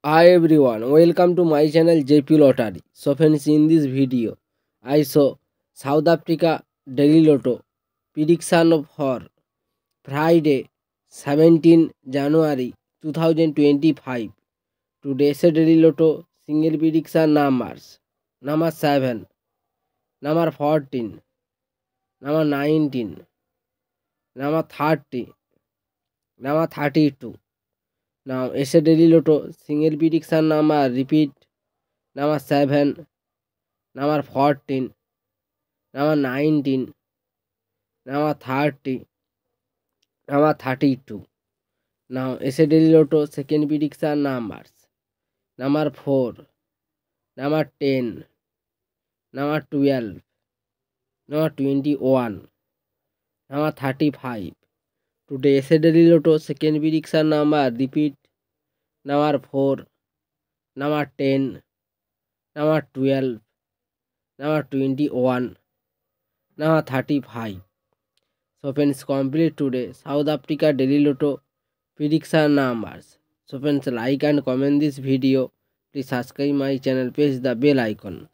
Hi everyone, welcome to my channel JP Lottery. So friends, in this video, I saw South Africa Daily Lotto prediction for Friday 17 January 2025. Today's Daily Lotto single prediction numbers: number 7, number 14, number 19, number 30, number 32. Now, it's a Daily Lotto single prediction number repeat: number 7, number 14, number 19, number 30, number 32. Now, it's a Daily Lotto second prediction numbers: number 4, number 10, number 12, number 21, number 35. Today, it's a Daily Lotto second prediction number repeat: number 4, number 10, number 12, number 21, number 35. So friends, complete today South Africa Daily Lotto prediction numbers. So friends, like and comment this video. Please subscribe my channel, press the bell icon.